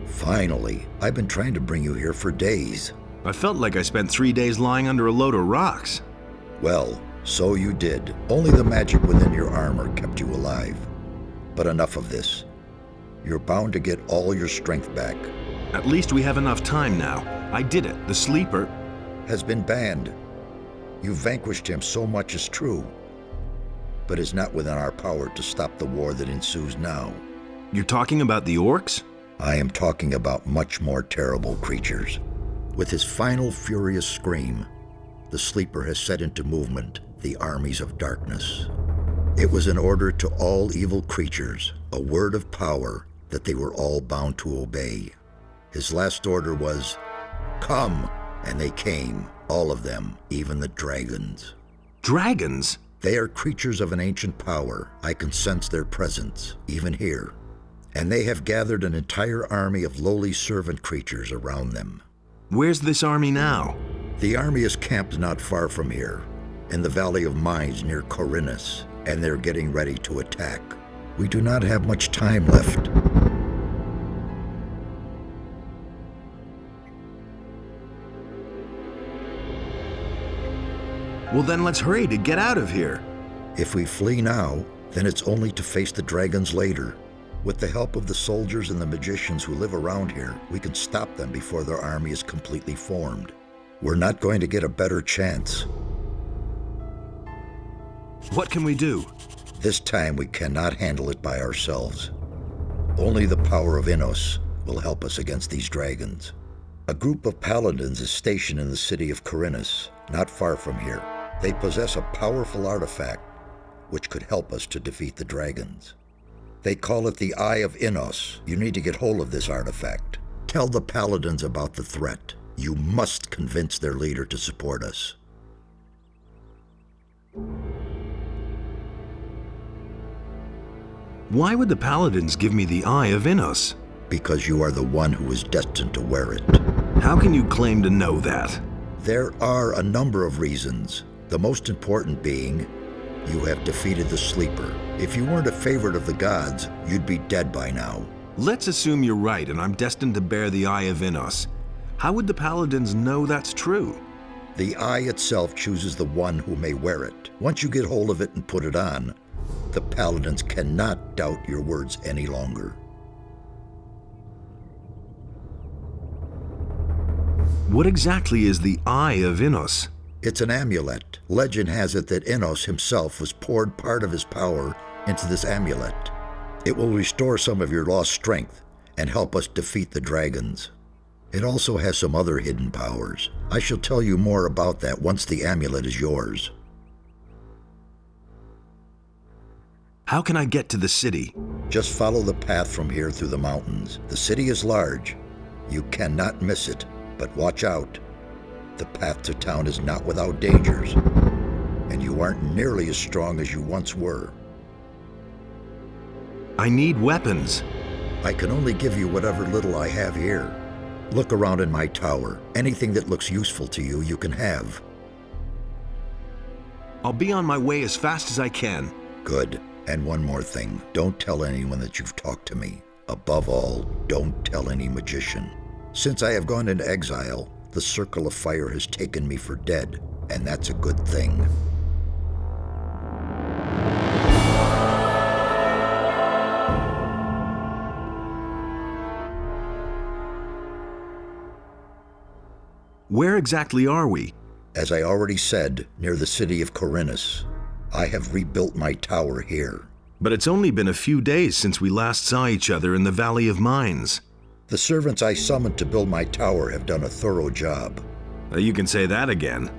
Finally, I've been trying to bring you here for days. I felt like I spent 3 days lying under a load of rocks. Well, so you did. Only the magic within your armor kept you alive. But enough of this. You're bound to get all your strength back. At least we have enough time now. I did it. The sleeper has been banned. You vanquished him, so much is true. But it's not within our power to stop the war that ensues now. You're talking about the orcs? I am talking about much more terrible creatures. With his final furious scream, the sleeper has set into movement the armies of darkness. It was an order to all evil creatures, a word of power that they were all bound to obey. His last order was, "Come," and they came, all of them, even the dragons. Dragons? They are creatures of an ancient power. I can sense their presence, even here. And they have gathered an entire army of lowly servant creatures around them. Where's this army now? The army is camped not far from here, in the Valley of Mines near Corinus, and they're getting ready to attack. We do not have much time left. Well, then let's hurry to get out of here. If we flee now, then it's only to face the dragons later. With the help of the soldiers and the magicians who live around here, we can stop them before their army is completely formed. We're not going to get a better chance. What can we do? This time we cannot handle it by ourselves. Only the power of Innos will help us against these dragons. A group of paladins is stationed in the city of Corinus, not far from here. They possess a powerful artifact which could help us to defeat the dragons. They call it the Eye of Innos. You need to get hold of this artifact. Tell the paladins about the threat. You must convince their leader to support us. Why would the paladins give me the Eye of Innos? Because you are the one who is destined to wear it. How can you claim to know that? There are a number of reasons. The most important being, you have defeated the Sleeper. If you weren't a favorite of the gods, you'd be dead by now. Let's assume you're right and I'm destined to bear the Eye of Innos. How would the paladins know that's true? The eye itself chooses the one who may wear it. Once you get hold of it and put it on, the paladins cannot doubt your words any longer. What exactly is the Eye of Innos? It's an amulet. Legend has it that Innos himself was poured part of his power into this amulet. It will restore some of your lost strength and help us defeat the dragons. It also has some other hidden powers. I shall tell you more about that once the amulet is yours. How can I get to the city? Just follow the path from here through the mountains. The city is large. You cannot miss it, but watch out. The path to town is not without dangers, and you aren't nearly as strong as you once were. I need weapons. I can only give you whatever little I have here. Look around in my tower. Anything that looks useful to you, you can have. I'll be on my way as fast as I can. Good. And one more thing. Don't tell anyone that you've talked to me. Above all, don't tell any magician. Since I have gone into exile, the Circle of Fire has taken me for dead, and that's a good thing. Where exactly are we? As I already said, near the city of Corinus. I have rebuilt my tower here. But it's only been a few days since we last saw each other in the Valley of Mines. The servants I summoned to build my tower have done a thorough job. You can say that again.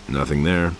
Nothing there.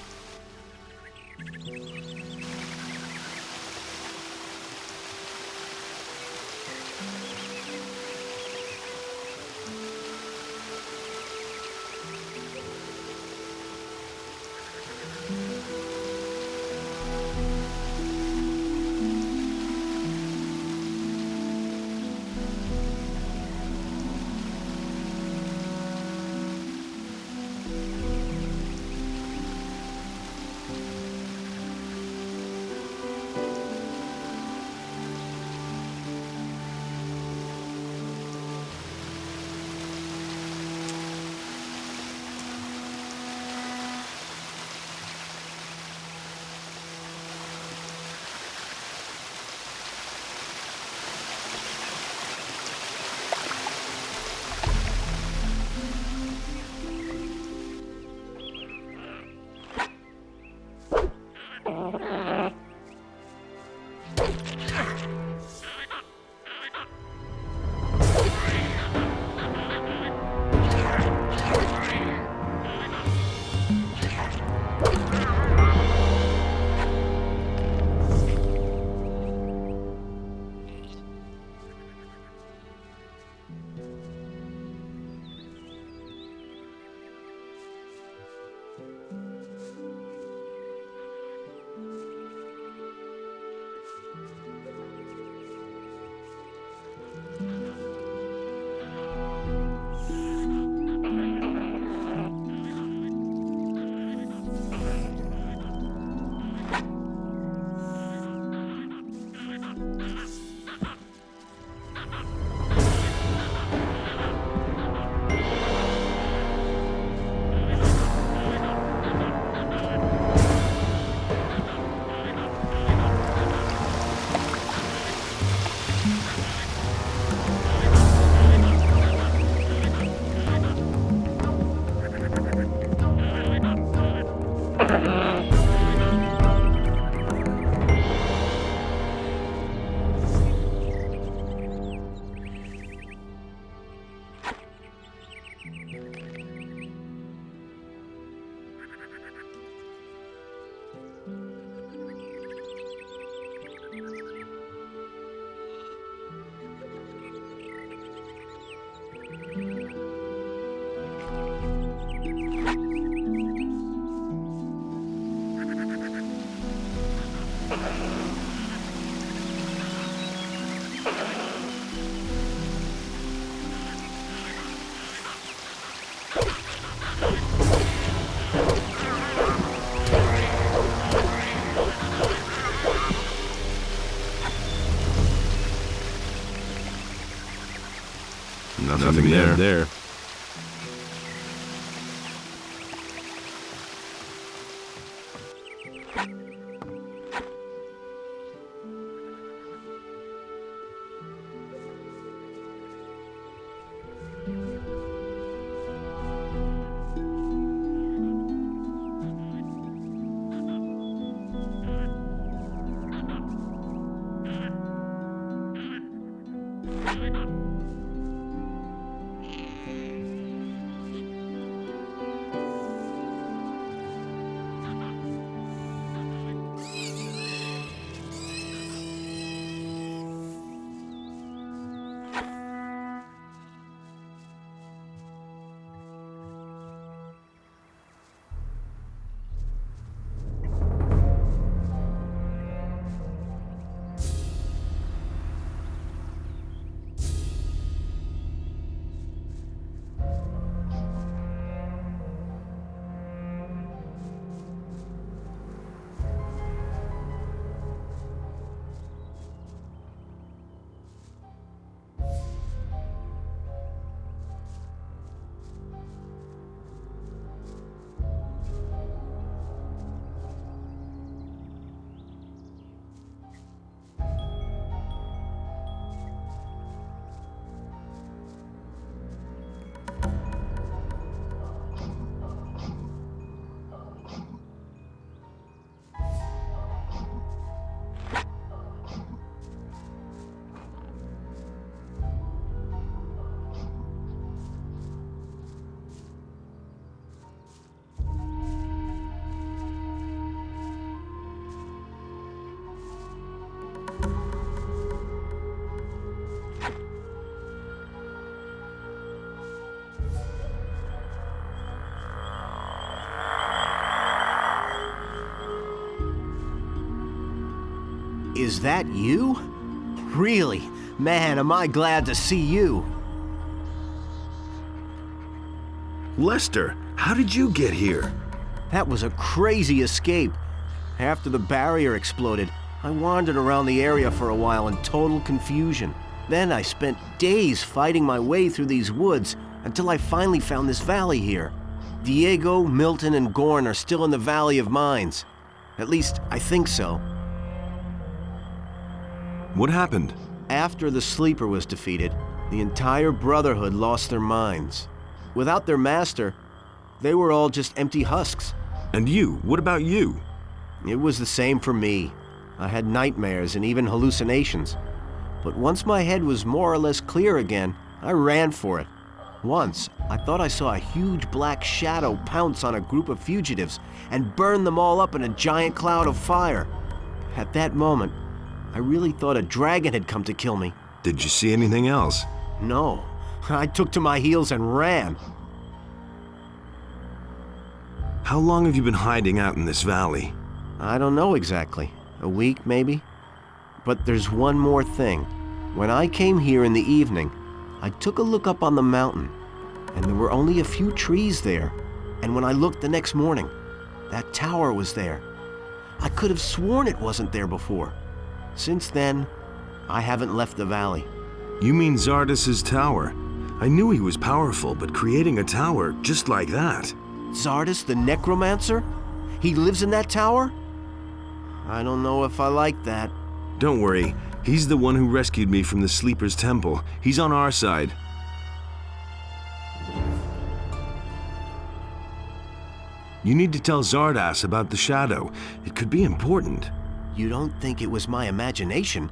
Nothing there. Is that you? Really? Man, am I glad to see you. Lester, how did you get here? That was a crazy escape. After the barrier exploded, I wandered around the area for a while in total confusion. Then I spent days fighting my way through these woods until I finally found this valley here. Diego, Milton, and Gorn are still in the Valley of Mines. At least, I think so. What happened? After the Sleeper was defeated, the entire Brotherhood lost their minds. Without their master, they were all just empty husks. And you? What about you? It was the same for me. I had nightmares and even hallucinations. But once my head was more or less clear again, I ran for it. Once, I thought I saw a huge black shadow pounce on a group of fugitives and burn them all up in a giant cloud of fire. At that moment, I really thought a dragon had come to kill me. Did you see anything else? No, I took to my heels and ran. How long have you been hiding out in this valley? I don't know exactly. A week, maybe? But there's one more thing. When I came here in the evening, I took a look up on the mountain, and there were only a few trees there. And when I looked the next morning, that tower was there. I could have sworn it wasn't there before. Since then, I haven't left the valley. You mean Zardas's tower? I knew he was powerful, but creating a tower just like that... Zardas the Necromancer? He lives in that tower? I don't know if I like that. Don't worry, he's the one who rescued me from the Sleeper's temple. He's on our side. You need to tell Zardas about the shadow. It could be important. You don't think it was my imagination?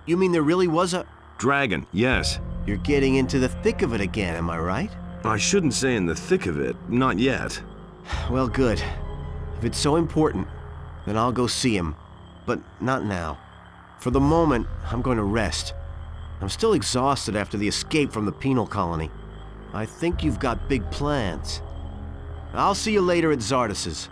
You mean there really was a... Dragon, yes. You're getting into the thick of it again, am I right? I shouldn't say in the thick of it, not yet. Well, good. If it's so important, then I'll go see him. But not now. For the moment, I'm going to rest. I'm still exhausted after the escape from the penal colony. I think you've got big plans. I'll see you later at Zardas's.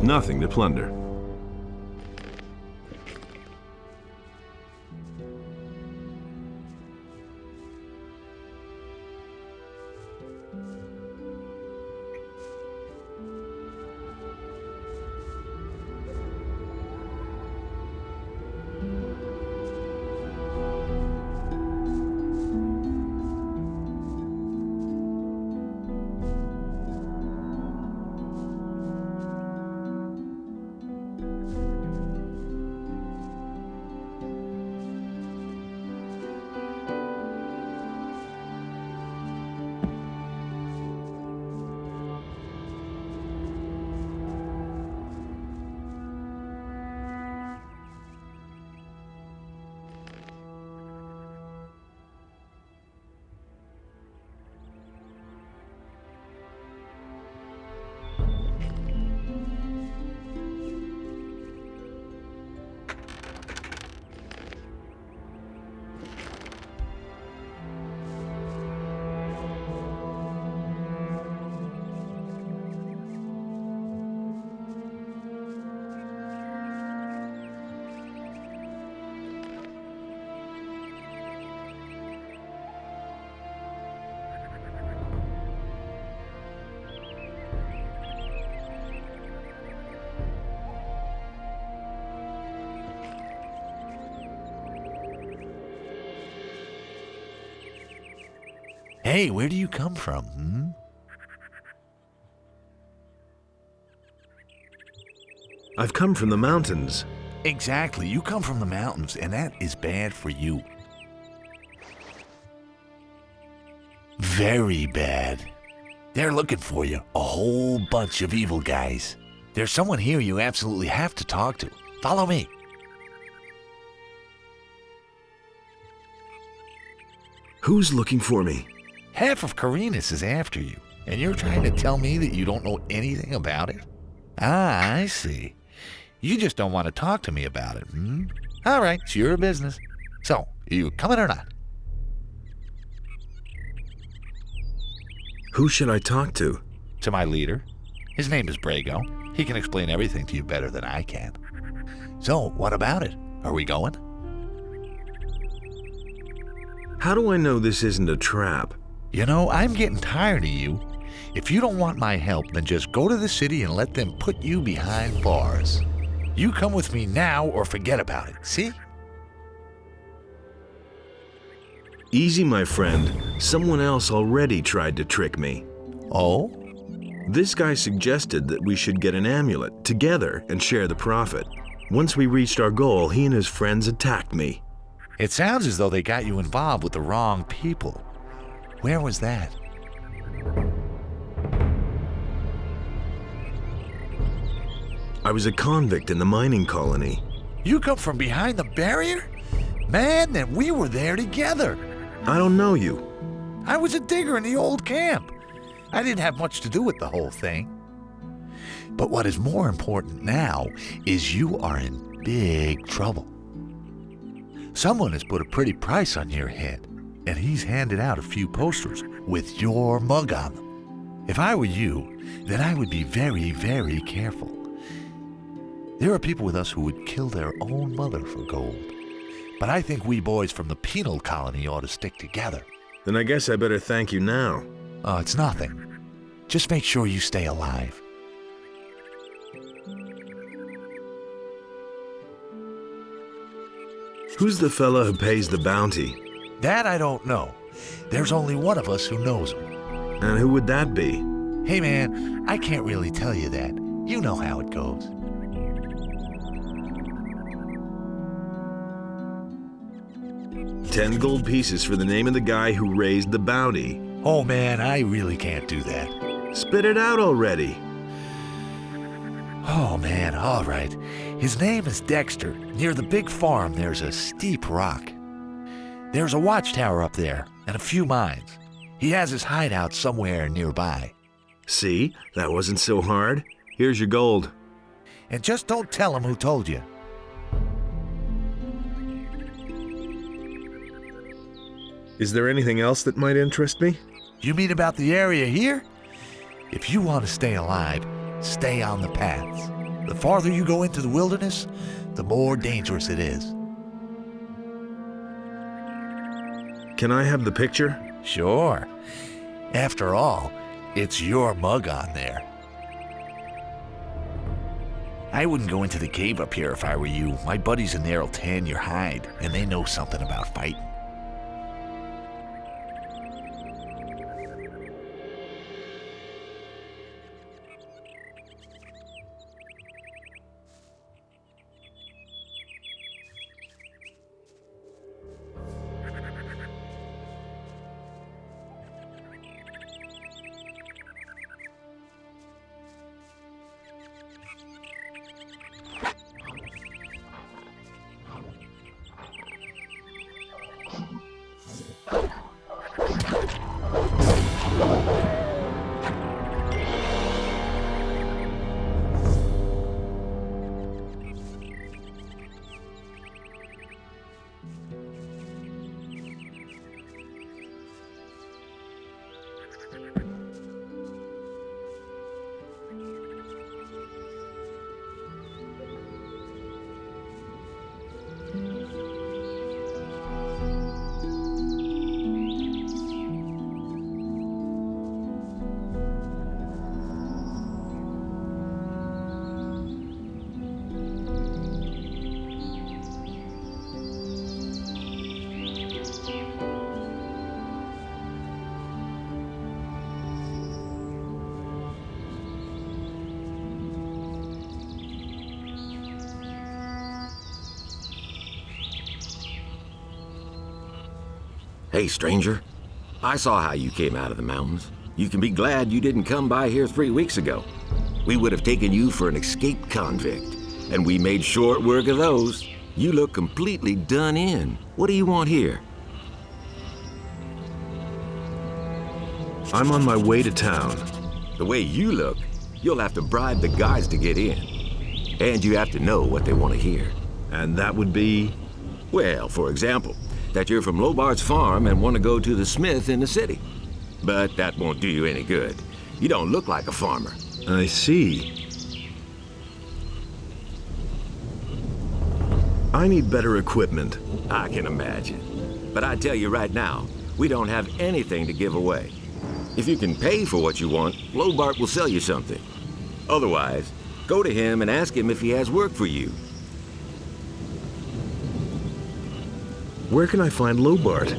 nothing to plunder. Hey, where do you come from, I've come from the mountains. Exactly, you come from the mountains, and that is bad for you. Very bad. They're looking for you, a whole bunch of evil guys. There's someone here you absolutely have to talk to. Follow me. Who's looking for me? Half of Carinus is after you, and you're trying to tell me that you don't know anything about it? Ah, I see. You just don't want to talk to me about it, All right, it's your business. So, are you coming or not? Who should I talk to? To my leader. His name is Brago. He can explain everything to you better than I can. So, what about it? Are we going? How do I know this isn't a trap? You know, I'm getting tired of you. If you don't want my help, then just go to the city and let them put you behind bars. You come with me now or forget about it, see? Easy, my friend. Someone else already tried to trick me. Oh? This guy suggested that we should get an amulet together and share the profit. Once we reached our goal, he and his friends attacked me. It sounds as though they got you involved with the wrong people. Where was that? I was a convict in the mining colony. You come from behind the barrier? Man, then we were there together. I don't know you. I was a digger in the old camp. I didn't have much to do with the whole thing. But what is more important now is you are in big trouble. Someone has put a pretty price on your head, and he's handed out a few posters with your mug on them. If I were you, then I would be very, very careful. There are people with us who would kill their own mother for gold. But I think we boys from the penal colony ought to stick together. Then I guess I better thank you now. Oh, it's nothing. Just make sure you stay alive. Who's the fella who pays the bounty? That I don't know. There's only one of us who knows him. And who would that be? Hey man, I can't really tell you that. You know how it goes. $10 gold pieces for the name of the guy who raised the bounty. Oh man, I really can't do that. Spit it out already. Oh man, all right. His name is Dexter. Near the big farm, there's a steep rock. There's a watchtower up there and a few mines. He has his hideout somewhere nearby. See, that wasn't so hard. Here's your gold. And just don't tell him who told you. Is there anything else that might interest me? You mean about the area here? If you want to stay alive, stay on the paths. The farther you go into the wilderness, the more dangerous it is. Can I have the picture? Sure. After all, it's your mug on there. I wouldn't go into the cave up here if I were you. My buddies in there will tan your hide, and they know something about fighting. Hey, stranger. I saw how you came out of the mountains. You can be glad you didn't come by here 3 weeks ago. We would have taken you for an escaped convict, and we made short work of those. You look completely done in. What do you want here? I'm on my way to town. The way you look, you'll have to bribe the guards to get in. And you have to know what they want to hear. And that would be? Well, for example, that you're from Lobart's farm and want to go to the smith in the city. But that won't do you any good. You don't look like a farmer. I see. I need better equipment. I can imagine. But I tell you right now, we don't have anything to give away. If you can pay for what you want, Lobart will sell you something. Otherwise, go to him and ask him if he has work for you. Where can I find Lobart?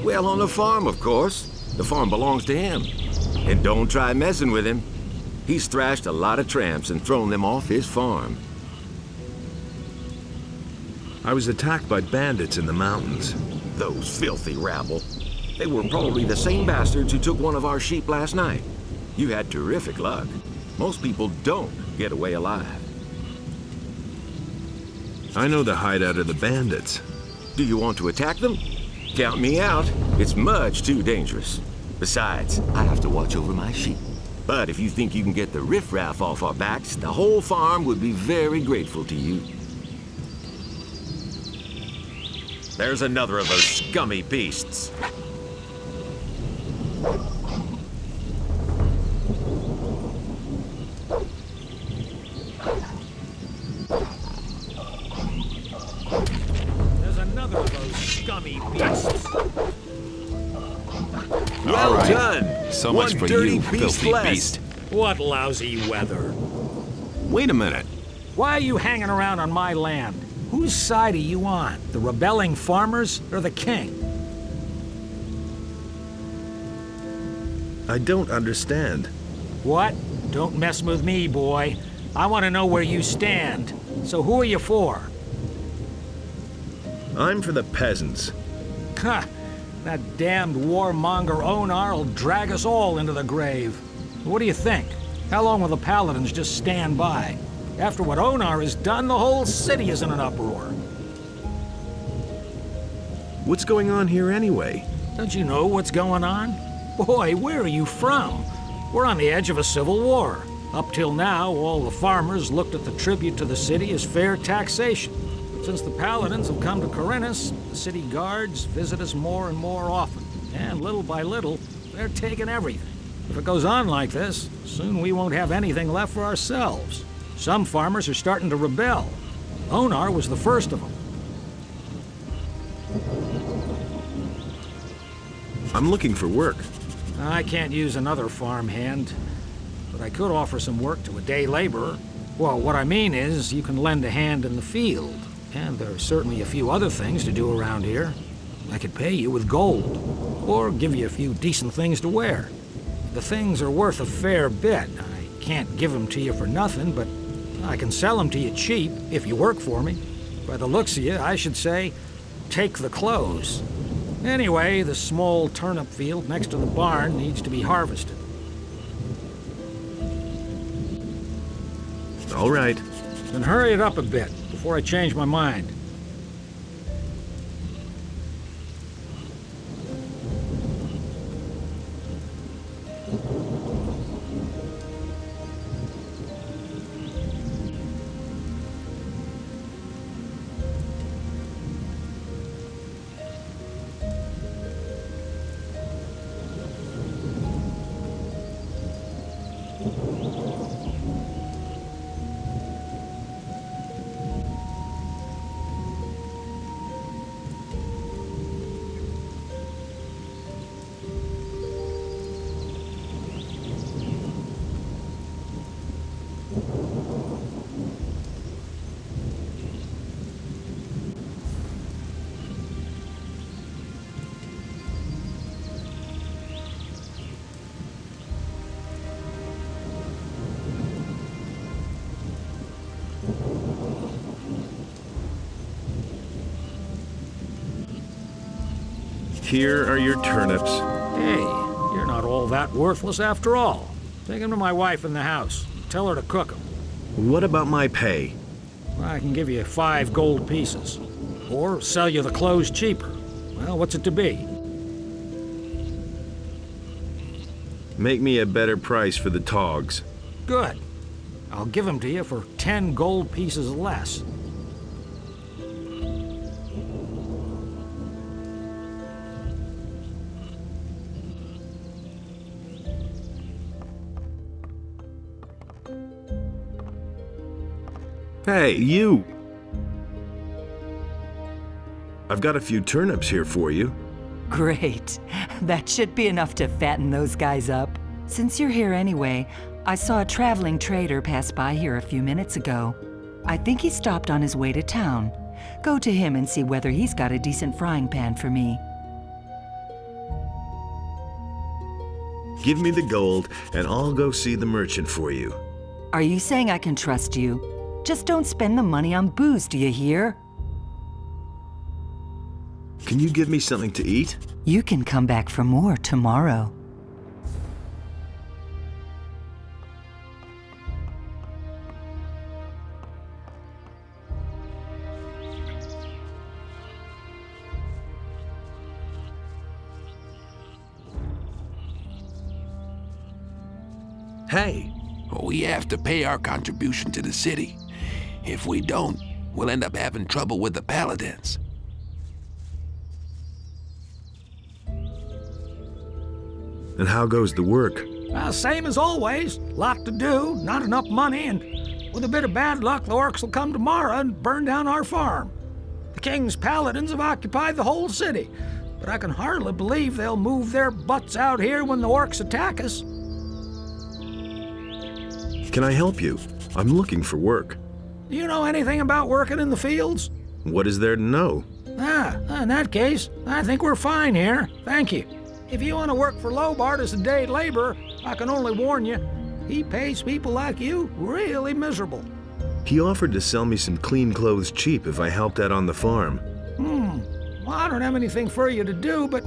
Well, on the farm, of course. The farm belongs to him. And don't try messing with him. He's thrashed a lot of tramps and thrown them off his farm. I was attacked by bandits in the mountains. Those filthy rabble. They were probably the same bastards who took one of our sheep last night. You had terrific luck. Most people don't get away alive. I know the hideout of the bandits. Do you want to attack them? Count me out. It's much too dangerous. Besides, I have to watch over my sheep. But if you think you can get the riffraff off our backs, the whole farm would be very grateful to you. There's another of those scummy beasts. Well right. done. So much One for dirty you, beast filthy less. beast. What lousy weather. Wait a minute. Why are you hanging around on my land? Whose side are you on? The rebelling farmers or the king? I don't understand. What? Don't mess with me, boy. I want to know where you stand. So who are you for? I'm for the peasants. Ha! That damned warmonger Onar will drag us all into the grave. What do you think? How long will the paladins just stand by? After what Onar has done, the whole city is in an uproar. What's going on here anyway? Don't you know what's going on? Boy, where are you from? We're on the edge of a civil war. Up till now, all the farmers looked at the tribute to the city as fair taxation. But since the paladins have come to Corinus, the city guards visit us more and more often. And little by little, they're taking everything. If it goes on like this, soon we won't have anything left for ourselves. Some farmers are starting to rebel. Onar was the first of them. I'm looking for work. I can't use another farmhand, but I could offer some work to a day laborer. Well, what I mean is, you can lend a hand in the field, and there are certainly a few other things to do around here. I could pay you with gold, or give you a few decent things to wear. The things are worth a fair bit. I can't give them to you for nothing, but I can sell them to you cheap if you work for me. By the looks of you, I should say, take the clothes. Anyway, the small turnip field next to the barn needs to be harvested. All right. Then hurry it up a bit before I change my mind. Here are your turnips. Hey, you're not all that worthless after all. Take them to my wife in the house. Tell her to cook them. What about my pay? I can give you 5 gold pieces. Or sell you the clothes cheaper. Well, what's it to be? Make me a better price for the togs. Good. I'll give them to you for 10 gold pieces less. Hey, you! I've got a few turnips here for you. Great. That should be enough to fatten those guys up. Since you're here anyway, I saw a traveling trader pass by here a few minutes ago. I think he stopped on his way to town. Go to him and see whether he's got a decent frying pan for me. Give me the gold, and I'll go see the merchant for you. Are you saying I can trust you? Just don't spend the money on booze, do you hear? Can you give me something to eat? You can come back for more tomorrow. Hey! We have to pay our contribution to the city. If we don't, we'll end up having trouble with the paladins. And how goes the work? Same as always. Lot to do, not enough money, and with a bit of bad luck, the orcs will come tomorrow and burn down our farm. The king's paladins have occupied the whole city, but I can hardly believe they'll move their butts out here when the orcs attack us. Can I help you? I'm looking for work. Do you know anything about working in the fields? What is there to know? In that case, I think we're fine here. Thank you. If you want to work for Lobart as a day laborer, I can only warn you, he pays people like you really miserable. He offered to sell me some clean clothes cheap if I helped out on the farm. Well, I don't have anything for you to do, but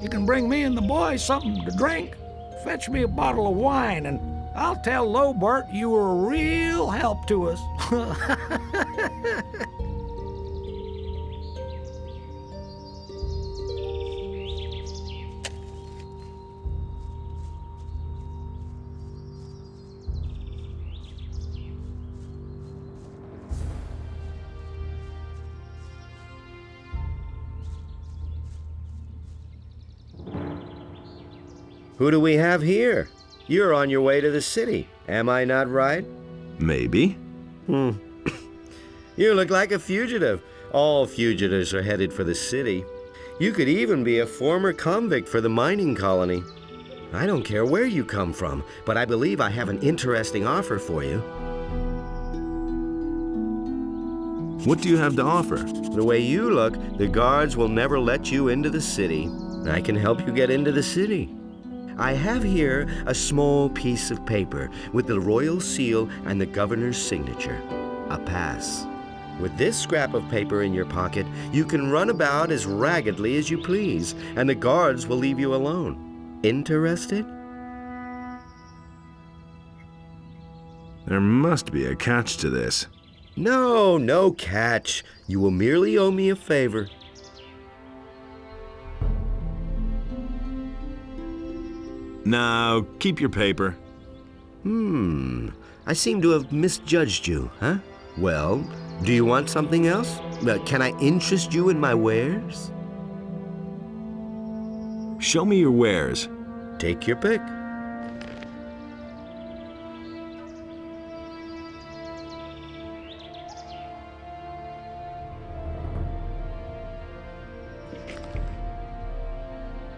you can bring me and the boys something to drink. Fetch me a bottle of wine, and I'll tell Lobart you were a real help to us. Who do we have here? You're on your way to the city, am I not right? Maybe. You look like a fugitive. All fugitives are headed for the city. You could even be a former convict for the mining colony. I don't care where you come from, but I believe I have an interesting offer for you. What do you have to offer? The way you look, the guards will never let you into the city. I can help you get into the city. I have here a small piece of paper with the royal seal and the governor's signature. A pass. With this scrap of paper in your pocket, you can run about as raggedly as you please, and the guards will leave you alone. Interested? There must be a catch to this. No, no catch. You will merely owe me a favor. Now, keep your paper. I seem to have misjudged you, huh? Well, do you want something else? Can I interest you in my wares? Show me your wares. Take your pick.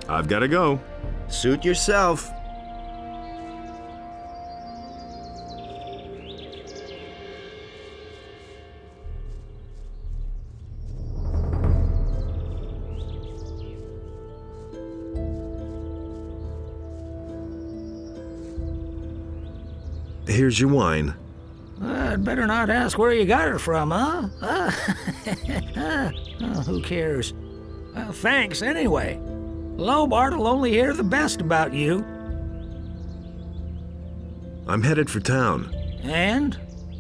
I've got to go. Suit yourself. Here's your wine. I'd better not ask where you got it from, huh? Oh, who cares? Well, thanks anyway. Lobart will only hear the best about you. I'm headed for town. And?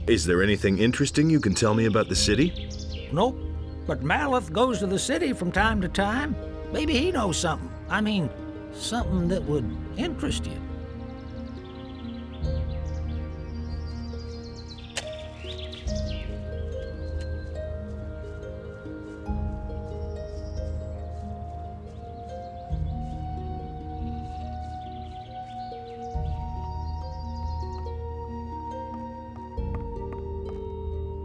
Is there anything interesting you can tell me about the city? Nope. But Maleth goes to the city from time to time. Maybe he knows something. I mean, something that would interest you.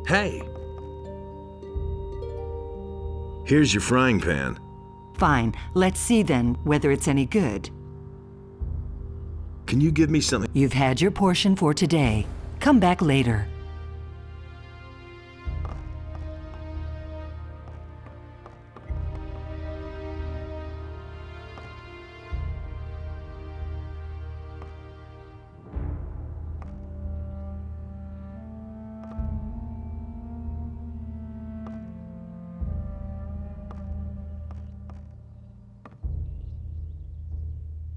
Hey! Here's your frying pan. Fine. Let's see then whether it's any good. Can you give me something? You've had your portion for today. Come back later.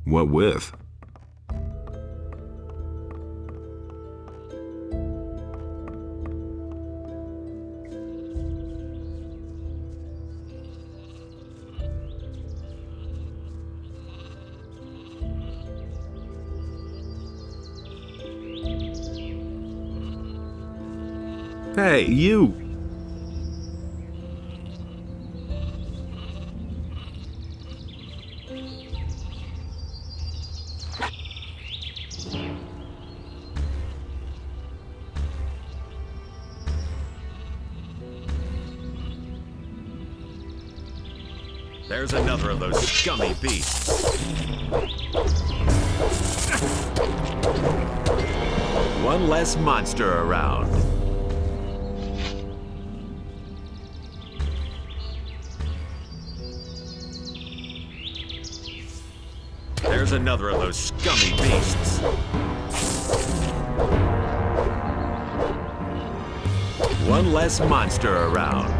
What with? Hey, you! There's another of those scummy beasts. One less monster around. There's another of those scummy beasts. One less monster around.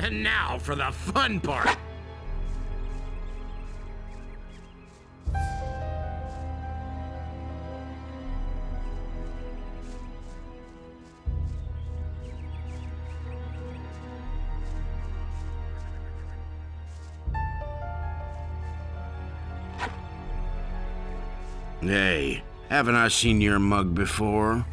And now for the fun part. Hey, haven't I seen your mug before?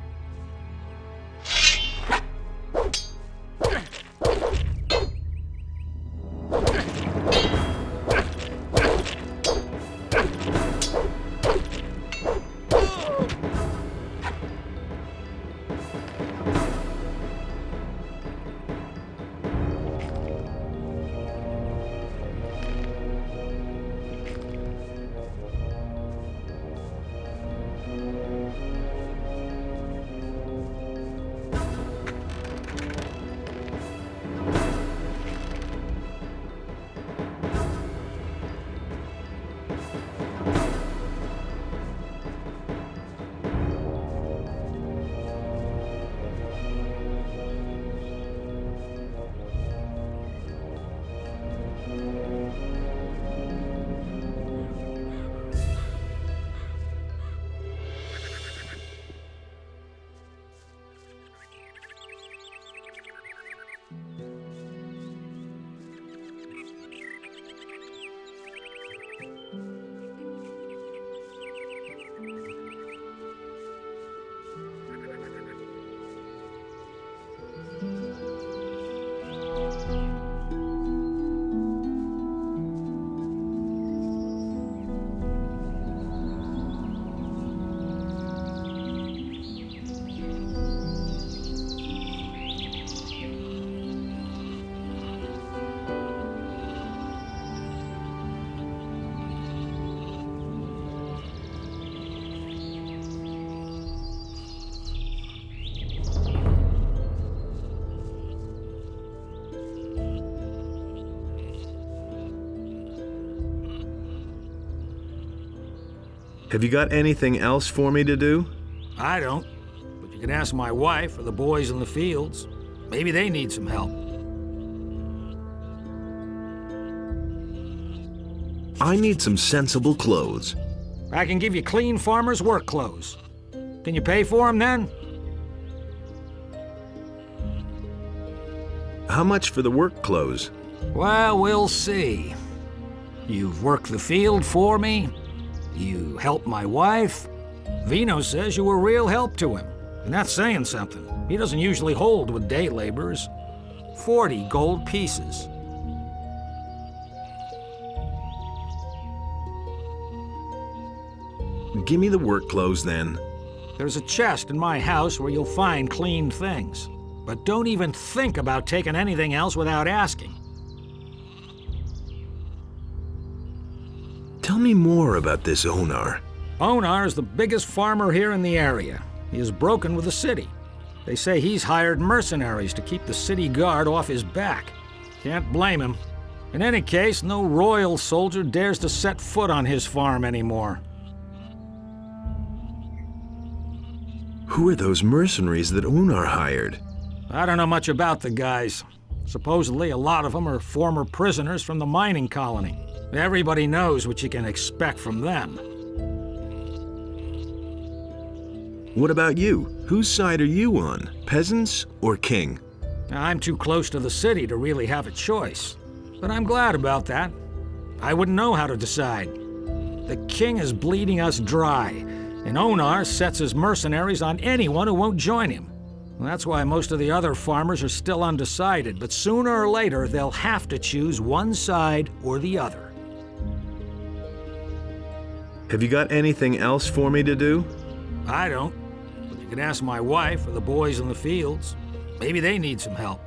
Have you got anything else for me to do? I don't, but you can ask my wife or the boys in the fields. Maybe they need some help. I need some sensible clothes. I can give you clean farmer's work clothes. Can you pay for them then? How much for the work clothes? Well, we'll see. You've worked the field for me. You helped my wife. Vino says you were real help to him, and that's saying something. He doesn't usually hold with day laborers. 40 gold pieces. Give me the work clothes then. There's a chest in my house where you'll find clean things. But don't even think about taking anything else without asking. Tell me more about this Onar. Onar is the biggest farmer here in the area. He is broken with the city. They say he's hired mercenaries to keep the city guard off his back. Can't blame him. In any case, no royal soldier dares to set foot on his farm anymore. Who are those mercenaries that Onar hired? I don't know much about the guys. Supposedly, a lot of them are former prisoners from the mining colony. Everybody knows what you can expect from them. What about you? Whose side are you on? Peasants or king? I'm too close to the city to really have a choice. But I'm glad about that. I wouldn't know how to decide. The king is bleeding us dry, and Onar sets his mercenaries on anyone who won't join him. That's why most of the other farmers are still undecided, but sooner or later they'll have to choose one side or the other. Have you got anything else for me to do? I don't, but you can ask my wife or the boys in the fields. Maybe they need some help.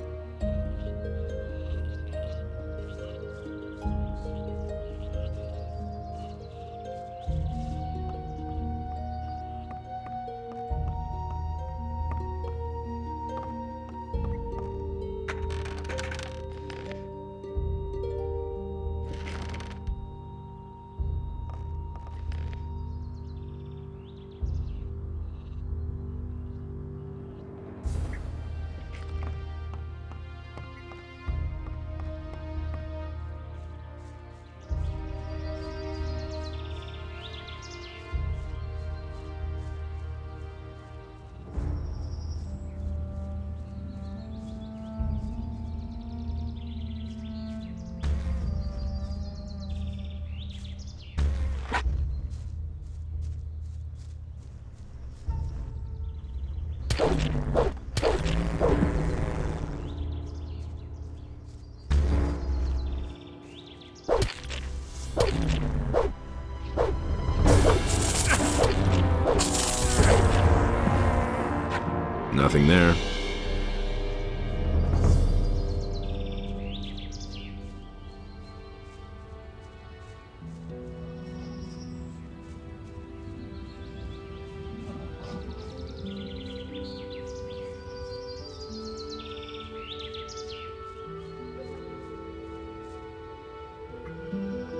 Nothing there.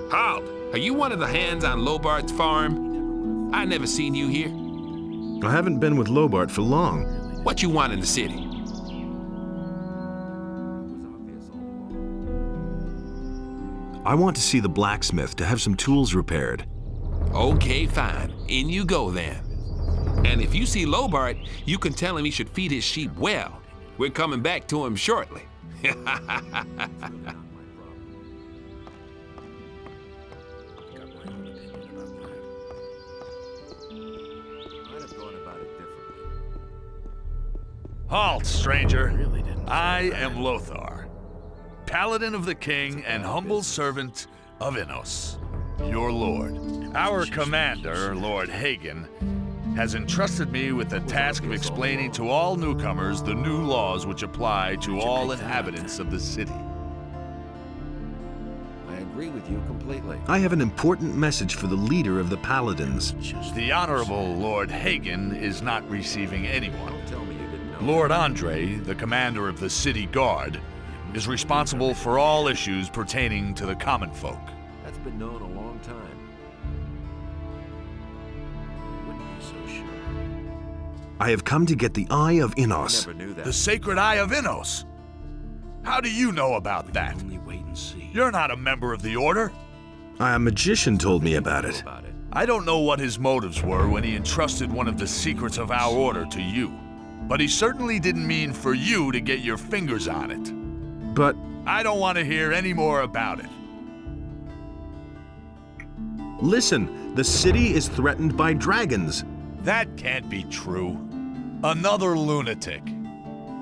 Halt! Are you one of the hands on Lobart's farm? I never seen you here. I haven't been with Lobart for long. What you want in the city? I want to see the blacksmith to have some tools repaired. Okay, fine. In you go then. And if you see Lobart, you can tell him he should feed his sheep well. We're coming back to him shortly. Halt, stranger. I am Lothar, Paladin of the King and humble servant of Innos, your lord. Our commander, Lord Hagen, has entrusted me with the task of explaining to all newcomers the new laws which apply to all inhabitants of the city. I agree with you completely. I have an important message for the leader of the Paladins. The Honorable Lord Hagen is not receiving anyone. Don't tell me you didn't know. Lord Andre, the commander of the city guard, is responsible for all issues pertaining to the common folk. That's been known a long time. I wouldn't be so sure. I have come to get the Eye of I Innos. never knew that. The Sacred Eye of Innos? How do you know about that? Only wait and see. You're not a member of the Order. A magician told me about it. I don't know what his motives were when he entrusted one of the secrets of our Order to you, but he certainly didn't mean for you to get your fingers on it. But I don't want to hear any more about it. listen, the city is threatened by dragons. That can't be true. Another lunatic.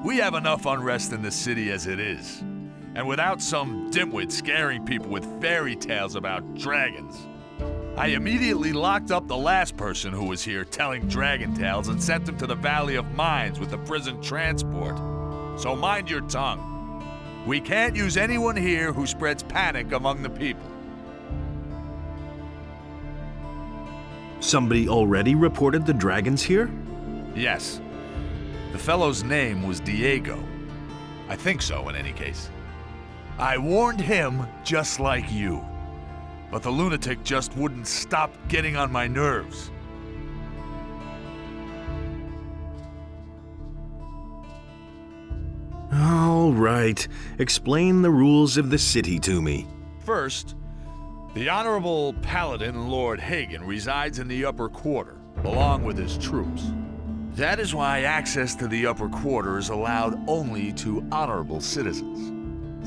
We have enough unrest in the city as it is. And without some dimwit scaring people with fairy tales about dragons. I immediately locked up the last person who was here telling dragon tales and sent him to the Valley of Mines with the prison transport. So mind your tongue. We can't use anyone here who spreads panic among the people. Somebody already reported the dragons here? Yes. The fellow's name was Diego. I think so, in any case. I warned him just like you. But the lunatic just wouldn't stop getting on my nerves. All right. Explain the rules of the city to me. First, the Honorable Paladin Lord Hagen resides in the upper quarter, along with his troops. That is why access to the upper quarter is allowed only to honorable citizens.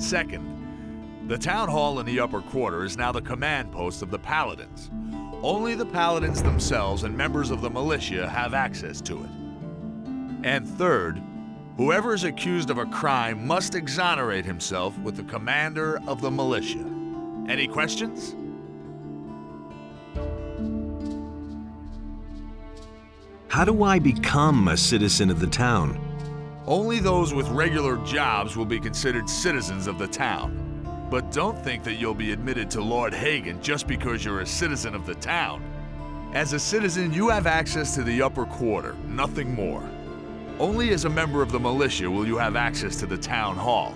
Second, the town hall in the upper quarter is now the command post of the Paladins. Only the Paladins themselves and members of the militia have access to it. And third, whoever is accused of a crime must exonerate himself with the commander of the militia. Any questions? How do I become a citizen of the town? Only those with regular jobs will be considered citizens of the town. But don't think that you'll be admitted to Lord Hagen just because you're a citizen of the town. As a citizen, you have access to the upper quarter, nothing more. Only as a member of the militia will you have access to the town hall.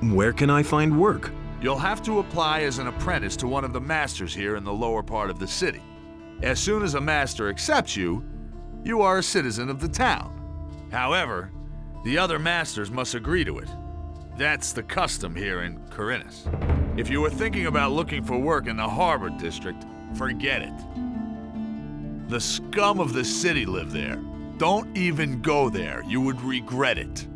Where can I find work? You'll have to apply as an apprentice to one of the masters here in the lower part of the city. As soon as a master accepts you, you are a citizen of the town. However, the other masters must agree to it. That's the custom here in Corinus. If you were thinking about looking for work in the Harbor District, forget it. The scum of the city live there. Don't even go there. You would regret it.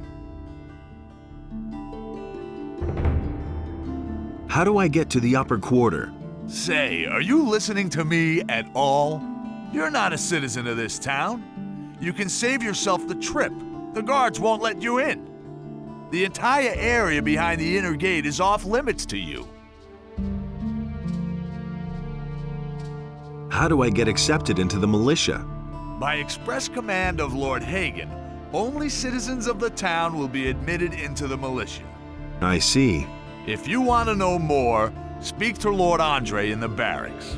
How do I get to the upper quarter? Say, are you listening to me at all? You're not a citizen of this town. You can save yourself the trip. The guards won't let you in. The entire area behind the inner gate is off limits to you. How do I get accepted into the militia? By express command of Lord Hagen, only citizens of the town will be admitted into the militia. I see. If you want to know more, speak to Lord Andre in the barracks.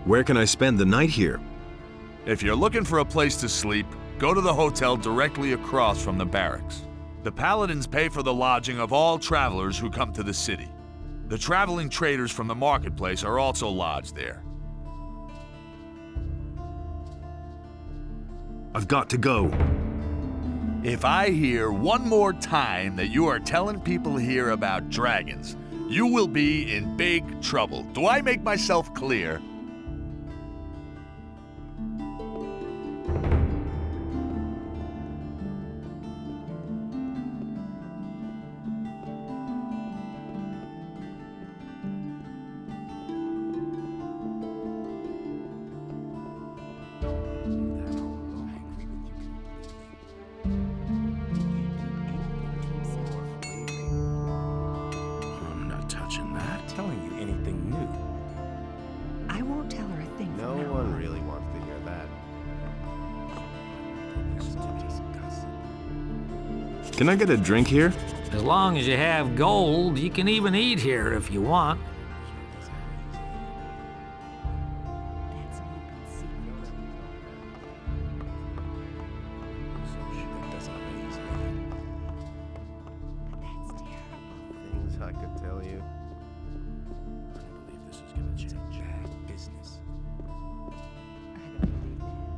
Where can I spend the night here? If you're looking for a place to sleep, go to the hotel directly across from the barracks. The paladins pay for the lodging of all travelers who come to the city. The traveling traders from the marketplace are also lodged there. I've got to go. If I hear one more time that you are telling people here about dragons, you will be in big trouble. Do I make myself clear? I'm not touching that. Telling you anything new. I won't tell her a thing. No one really wants to hear that. Can I get a drink here? As long as you have gold, you can even eat here if you want. Things I could tell you.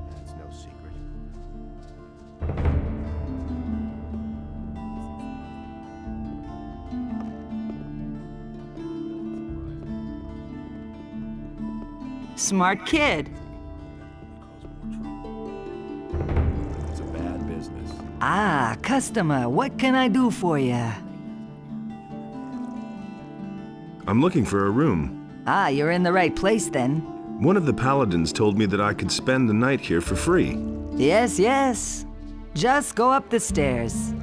That's no secret. Smart kid. It's a bad business. Ah, customer, what can I do for you? I'm looking for a room. Ah, you're in the right place then. One of the paladins told me that I could spend the night here for free. Yes, yes. Just go up the stairs.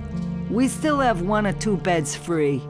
We still have 1 or 2 beds free.